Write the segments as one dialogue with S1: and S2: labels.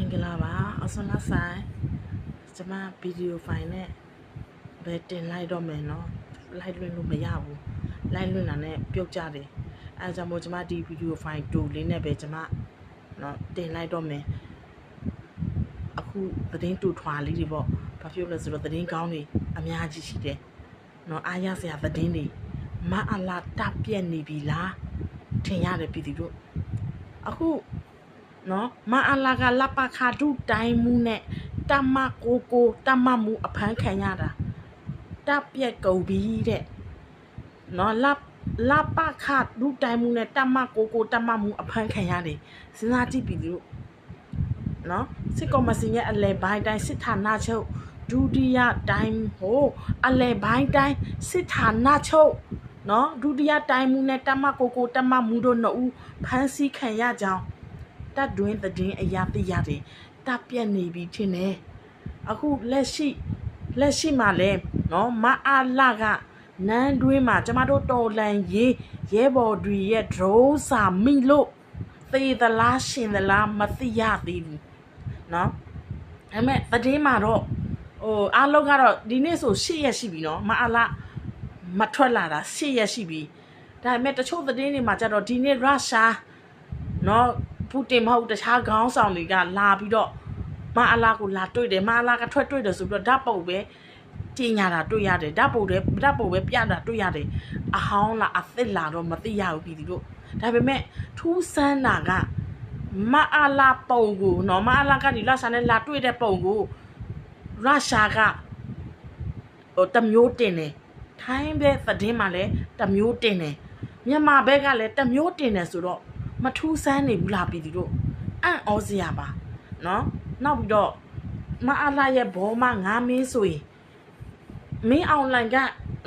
S1: င်္ဂလာပါအစွမ်းလာဆိုင်ကျမဗီဒီယိုဖိုင်နဲ့ပဲတင်လိုက်တော့မယ်နော်လိုက်လွှင့်လို့မရဘူးလိုက်လွှင့်တာနဲ့ပြုတ်ကြတယ်အဲကြောင့်မို့ကျမဒီဗီဒီယိုဖိုင်တူလေးနဲ့ပဲကျမနော်တင်လိုက်တော့မယ်အခုသတင်းတူထွာလေးတွေပေါ့ဘာဖြစ်လို့လဲဆိုတော့သတင်းကောင်းတွေအများကြီးရှိတယ်နော်အားရစရာသတင်းတွေမအလာတပြက်နေပြီလားထင်ရတယ်ပြည်သူတို့အခုနော်မအလာကလပခါဒုတိုင်းမှုနဲ့တမကိုတမမှုအဖမ်းခံရတာတပြက်ကုန်ပြီတဲ့နော်လပခါဒုတိုင်းမှုနဲ့တမကိုတမမှုအဖမ်းခံရတယ်စဉ်းစားကြည့်ပြီတို့နော်စစ်ကော်မရှင်ရဲ့အလဲပိုင်းတိုင်းစစ်ဌာနချုပ်ဒုတိယတိုင်းဟိုအလဲပိုင်းတိုင်းစစ်ဌာနချုပ်နော်ဒုတိယတိုင်းမှုနဲ့တမကိုတမမှုတို့နှစ်ဦးဖမ်းဆီးခံရကြောင်းတတ်တွင်သတင်းအရာသိရတယ်တပြက်နေပြီထင်တယ်အခုလက်ရှိမှာလဲနော်မအားလာကနန်းတွင်းမှာကျမတို့တော်လန်ရေးရဲဘော်တွေရဲ့ဒရိုးစာမိလို့သေသလားရှင်သလားမသိရသေးဘူးနော်ဒါပေမဲ့သတင်းမှာတော့အားလုံးကတော့ဒီနေ့ဆို8ရက်ရှိပြီနော်မအားလာမထွက်လာတာ8ရက်ရှိပြီဒါပေမဲ့တချို့သတင်းတွေမှာကျတော့ဒီနေ့ရုရှားနော်ပူတင်မဟုတ်တခြားခေါင်းဆောင်တွေကလာပြီးတော့မအလာကိုလာတွေ့တယ်မအလာကထွက်တွေ့တယ်ဆိုပြီးတော့ဓာတ်ပုံပဲတင်ညာတာတွေ့ရတယ်ဓာတ်ပုံပဲပြတာတွေ့ရတယ်အဟောင်းလားအသစ်လားတော့မသိရဘူးပြည်သူတို့ဒါပေမဲ့ထူးဆန်းတာကမအလာပုံကိုနော်မအလာကဒီလာဆန်နဲ့လာတွေ့တဲ့ပုံကိုရုရှားကတမျိုးတင်တယ်ထိုင်းပဲသတင်းမှာလည်းတမျိုးတင်တယ်မြန်မာဘက်ကလည်းတမျိုးတင်တယ်ဆိုတော့မထူးဆန်းနေဘူးလားပြည်သူတို့အံ့ဩစရာပါနော်နောက်ပြီးတော့မအလာရဲ့ဘောမငါမင်းဆိုရင်မင်းအောင်လိုင်က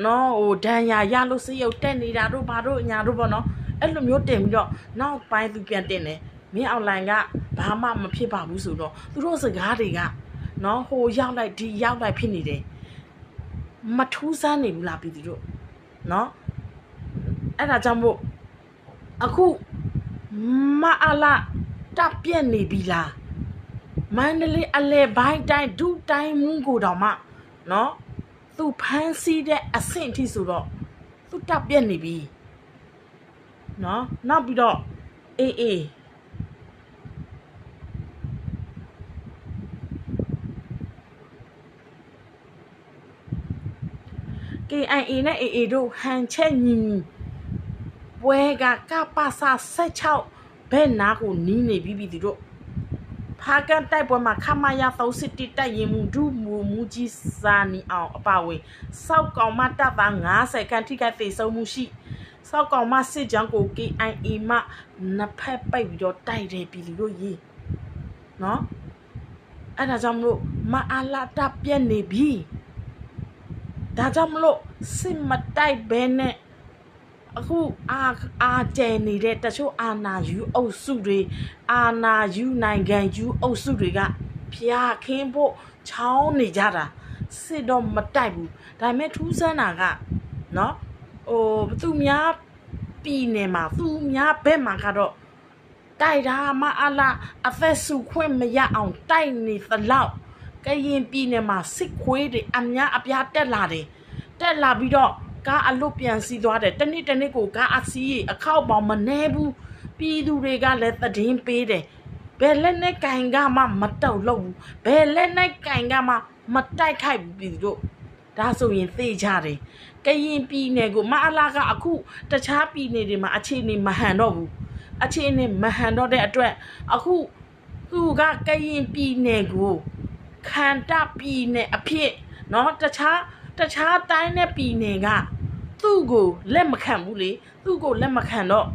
S1: နော်ဟိုဒဏ်ရာရလို့စေရုပ်တက်နေတာတို့ဘာတို့ညာတို့ပေါ့နော်အဲ့လိုမျိုးတင်ပြီးတော့နောက်ပိုင်းသူပြန်တင်တယ်မင်းအောင်လိုင်ကဘာမှမဖြစ်ပါဘူးဆိုတော့သူတို့စကားတွေကနော်ဟိုရောက်လိုက်ဒီရောက်လိုက်ဖြစ်နေတယ်မထူးဆန်းနေဘူးလားပြည်သူတို့နော်အဲ့ဒါကြောင့်မို့အခုမအလာတပြက်နေပြီလားမန္တလေးအလဲပိုင်းတိုင်းဒုတိုင်းမှုကိုတောင်မှနော်သူဖမ်းဆီးတဲ့အဆင့်အထိဆိုတော့သူတပြက်နေပြီနော်နောက်ပြီးတော့အေးKIA နဲ့ AA တို့ဟန်ချက်ညီပွဲကကပ္ပစာ16ဘဲနာကိုနီးနေပြီပြည်သူတို့ဖာကန်တိုက်ပွဲမှာခမရ31တိုက်ရင်မှုဒုမူကြီးစာနီအောင်အပါဝင်စောက်ကောင်မတပ်သား90ခန့်ထိခိုက်သေဆုံးမှုရှိစောက်ကောင်မစစ်ကြောင်းကို KIA မှနှစ်ဖက်ပိတ်ပြီးတော့တိုက်တယ်ပြည်သူတို့ရေးနော်အဲ့ဒါကြောင့်မလို့မအားလာတပ်ပြက်နေပြီဒါကြောင့်မလို့စစ်မတိုက်ဘဲနဲ့အခုအာကျယ်နေတဲ့တချို့အာနာယူအုပ်စုတွေအာနာယူနိုင်ငံယူအုပ်စုတွေကဖျားခင်းဖို့ချောင်းနေကြတာစစ်တော့မတိုက်ဘူးဒါပေမဲ့ထူးဆန်းတာကနော်သူများပြည်နယ်မှာသူများဘက်မှာကတော့တိုက်တာမအလားအသက်စုခွင့်မရအောင်တိုက်နေသလောက်ကရင်ပြည်နယ်မှာစစ်ခွေးတွေအများအပြားတက်လာပြီးတော့ကားအလွတ်ပြန်စီးသွားတယ်တနေ့ကိုကားအစီးအခောက်ပေါင်းမနှဲဘူးပြည်သူတွေကလည်းသတင်းပေးတယ်ဘယ်လက်နဲ့ကင်ကမှမတောက်လို့ဘူးဘယ်လက်နဲ့ကင်ကမှမတိုက်ခိုက်ဘူးပြည်သူတို့ဒါဆိုရင်သိကြတယ်ကရင်ပြည်နယ်ကိုမအလာကအခုတခြားပြည်နယ်တွေမှာအခြေအနေမဟန်တော့ဘူးအခြေအနေမဟန်တော့တဲ့အတွက်အခုသူကကရင်ပြည်နယ်ကိုခန္ဓာပြည်နယ်အဖြစ်နော်တခြားတိုင်းနဲ့ပြည်နယ်ကသူ့ကိုလက်မခံဘူးလေသူ့ကိုလက်မခံတော့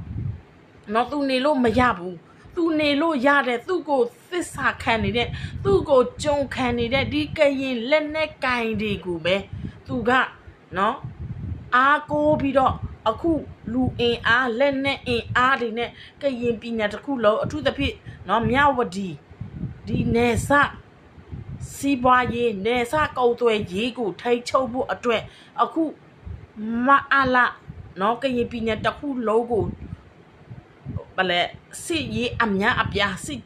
S1: နော်သူနေလို့မရဘူးသူနေလို့ရတယ်သူ့ကိုသစ္စာခံနေတဲ့သူ့ကိုကြုံခံနေတဲ့ဒီကရင်လက်နဲ့ကင်တွေကိုပဲသူကနော်အားကိုးပြီးတော့အခုလူအင်အားလက်နဲ့အင်အားတွေနဲ့ကရင်ပြည်နယ်တစ်ခုလုံးအထူးသဖြင့်နော်မြဝတီဒီနယ်စစီးပွားရေးနယ်စကုန်းသွဲရေးကိုထိတ်ချုပ်ဖို့အတွက်အခုမအလာနော်ကရင်ပြည်နယ်တစ်ခုလုံးကို ဘာလဲစစ်ရေးအများအပြားစစ်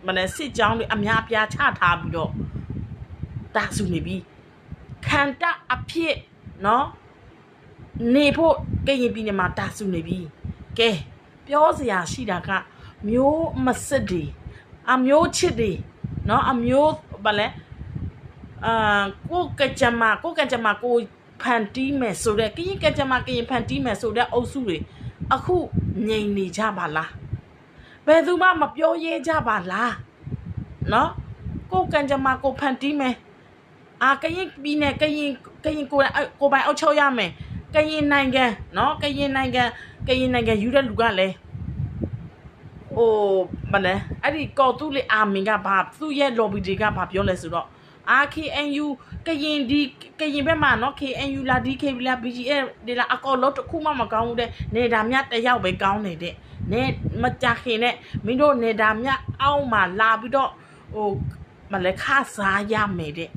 S1: ဘာလဲစစ်ကြောင်းတွေအများအပြားချထားပြီးတော့တာစုနေပြီခန္ဓာအဖြစ်နော်နေဖို့ကရင်ပြည်နယ်မှာတာစုနေပြီကဲပြောစရာရှိတာကမျိုးမစစ်တွေအမျိုးချစ်တွေနော်အမျိုးဘာလဲကိုကကြမကိုဖန်တီးမယ်ဆိုတဲ့ကရင်ကကြမကရင်ဖန်တီးမယ်ဆိုတဲ့အုပ်စုတွေအခုငြိမ်နေကြပါလားဘယ်သူမှမပြောရဲကြပါလားနော်ကိုကကြမကိုဖန်တီးမယ်ကရင်ပြည်နယ်ကရင်ကိုပိုင်အုပ်ချုပ်ရမယ်ကရင်နိုင်ငံနော်ကရင်နိုင်ငံယူတဲ့လူကလည်းမလဲအဲ့ဒီကော်တူလေးအာမင်ကဘာသူ့ရဲ့ lobby တွေကဘာပြောလဲဆိုတော့ KNU ကရင်ဘက်မှာနော် KNU လာ DK လာ BGF ဒီလာအကောလုံးတစ်ခုမှမကောင်းဘူးတဲ့နေတာမြတယောက်ပဲကောင်းနေတဲ့နေမကြခင်နဲ့မင်းတို့နေတာမြအောက်မှာလာပြီးတော့မလဲခစားရမယ်တဲ့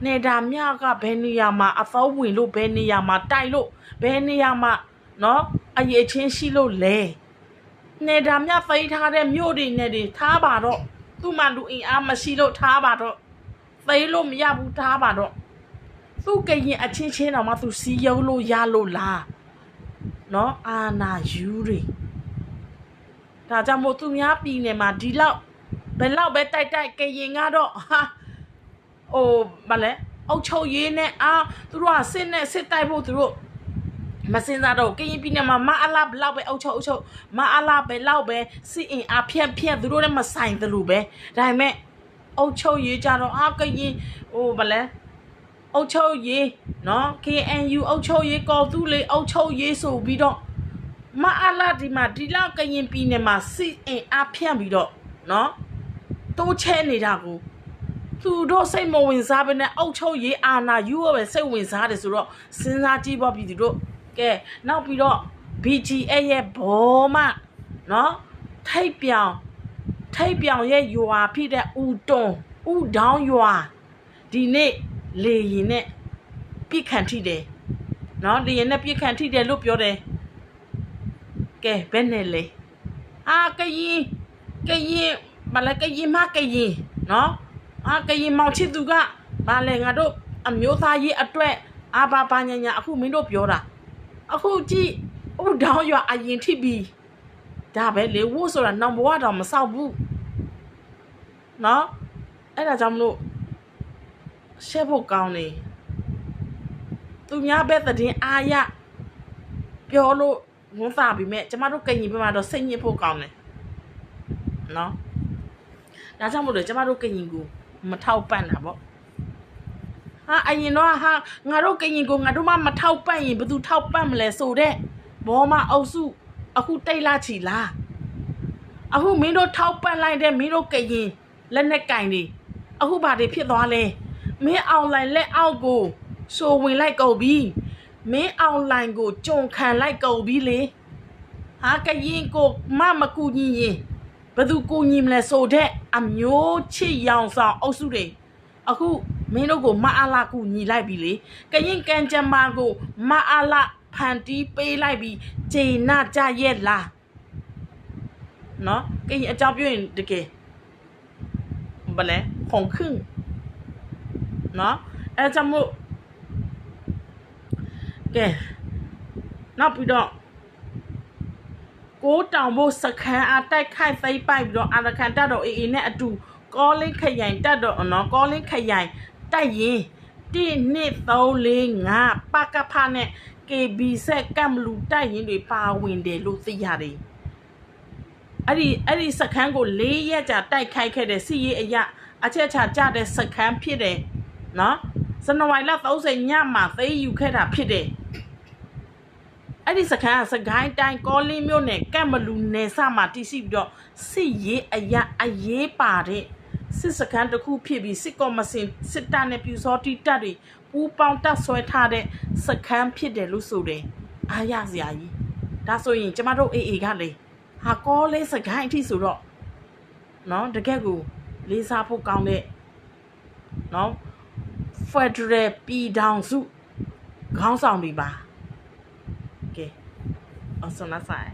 S1: နေတာမြကဘယ်နေရာမှာအသောဝင်လို့ဘယ်နေရာမှာတိုက်လို့ဘယ်နေရာမှာနော်အရေးချင်းရှိလို့လဲနေတာမြဖိထားတဲ့မြို့တွေနဲ့တွေထားပါတော့သူ့မှလူအင်အားမရှိလို့ထားပါတော့သိလို့မရဘူးထားပါတော့သူ့ကရင်အချင်းချင်းတော့မှသူစီယုံလို့ရလို့လားနော်အာနာယူတွေဒါကြောင့်မို့သူများပြည်နယ်မှာဒီလောက်ဘယ်လောက်ပဲတိုက်ကရင်ကတော့ဘာလဲအုတ်ချုပ်ရေးနဲ့သူတို့ကစစ်နဲ့စစ်တိုက်ဖို့သူတို့မစင်စားတော့ကရင်ပြည်နယ်မှာမအလားဘလောက်ပဲအုတ်ချုပ်မအလားဘလောက်ပဲစစ်အင်အားဖြန့်သူတို့လည်းမဆိုင်သလိုပဲဒါပေမဲ့အုတ်ချုပ်ရေးကြတော့ကရင်ဘာလဲအုတ်ချုပ်ရေးနော် KNU အုတ်ချုပ်ရေးကော်သူလေးအုတ်ချုပ်ရေးဆိုပြီးတော့မအလားဒီမှာဒီလောက်ကရင်ပြည်နယ်မှာစစ်အင်အားဖြန့်ပြီးတော့နော်တိုးချဲနေတာကိုသူတို့စိတ်မဝင်စားဘဲနဲ့အုတ်ချုပ်ရေးအာဏာယူရပဲစိတ်ဝင်စားတယ်ဆိုတော့စဉ်းစားကြည့်ပါပြည်သူတို့ကဲနောက်ပြီးတော့ BGA ရဲ့ဘောမနော်ထိပ်ပြောင်ရဲ့ရွာဖြစ်တဲ့ဦးဒေါင်းရွာဒီနေ့လေရင်နဲ့ပြစ်ခံထိတယ်နော်လေရင်နဲ့ပြစ်ခံထိတယ်လို့ပြောတယ်ကဲဘယ်နဲ့လဲကရင်မလဲကရင်နော်ကရင်မောင်ချစ်သူကဘာလဲငါတို့အမျိုးသားရေးအတွက်ဘာညာအခုမင်းတို့ပြောတာအခုကြည့်ဦးဒေါင်းရွာအရင်ထိပြီဒါပဲလေဝို့ဆိုတာနံပါတ်တော့မဆောက်ဘူးနော်အဲ့ဒါကြောင့်မလို့ရှက်ဖို့ကောင်းနေသူများပဲသတင်းအားရပြောလို့ဝန်စားပြီးမဲ့ကျမတို့ကရင်ဘက်မှာတော့စိတ်ညစ်ဖို့ကောင်းတယ်နော်ဒါကြောင့်မို့လို့ကျမတို့ကရင်ကိုမထောက်ပံ့တာပေါ့အရင်တော့ငါတို့ကရင်ကိုငါတို့မှမထောက်ပံ့ရင်ဘယ်သူထောက်ပံ့မလဲဆိုတဲ့ဘောမအုပ်စုအခုတိတ်လာချီလားအခုမင်းတို့ထောက်ပံ့လိုက်တဲ့မင်းတို့ကရင်လက်နဲ့ကင်တွေအခုဘာတွေဖြစ်သွားလဲမင်းအွန်လိုင်းလက်အောက်ကိုဆိုဝင်လိုက်ကုန်ပြီမင်းအွန်လိုင်းကိုကြုံခံလိုက်ကုန်ပြီလေကရင်ကိုမကူညီရင်ဘယ်သူကူညီမလဲဆိုတဲ့အမျိုးချစ်ရောင်ဆောင်အုပ်စုတွေအခုမင်းတို့ကိုမအားလာကူညီလိုက်ပြီလေကရင်ကန်ကြမာကိုမအားလာဖန်တီးပေးလိုက်ပြီးဂျေနာကြရဲ့လားနော်ကရင်အကြောင်းပြောရင်တကယ်ဘာလဲခုံခင်းနော်အဲကြောင့်မို့ကဲနောက်ပြီးတော့ကိုတောင်ဖို့စခန်းအတိုက်ခိုက်သိမ်းပိုက်ပြီးတော့အာရကန်တက်တော်အေနဲ့အတူကောလင်းခရိုင်တက်တော်နော်ကောလင်းခရိုင်တိုက်ရင်12345ပကဖနဲ့ KB ဆက်ကမ်လူတိုက်ရင်တွေပါဝင်တယ်လို့သိရတယ်အဲ့ဒီစခန်းကို4ရက်ကြာတိုက်ခိုက်ခဲ့တဲ့စီရေးအရာအချက်ချကြတဲ့စခန်းဖြစ်တယ်နော်ဇန်နဝါရီလ30ညမှာသိမ်းယူခဲ့တာဖြစ်တယ်အဲ့ဒီစခန်းကစကိုင်းတိုင်းကောလင်းမြို့နယ်ကမ်မလူနယ်စမှာတည်ရှိပြီးတော့စစ်ရေးအရာအရေးပါတဲ့စစ်စခန်းတစ်ခုဖြစ်ပြီးစစ်ကော်မရှင်စစ်တပ်နဲ့ပြူစောတိတပ်တွေပူးပေါင်းတပ်ဆွဲထားတဲ့စခန်းဖြစ်တယ်လို့ဆိုတယ်အားရစရာကြီးဒါဆိုရင်ကျမတို့အေကလေကောလေးစကိုင်းအထိဆိုတော့နော်တကယ်ကိုလေးစားဖို့ကောင်းတဲ့နော်Federal ပြည်ထောင်စုခေါင်းဆောင်တွေပါကဲအောင်ဆုံးလာဆိုင်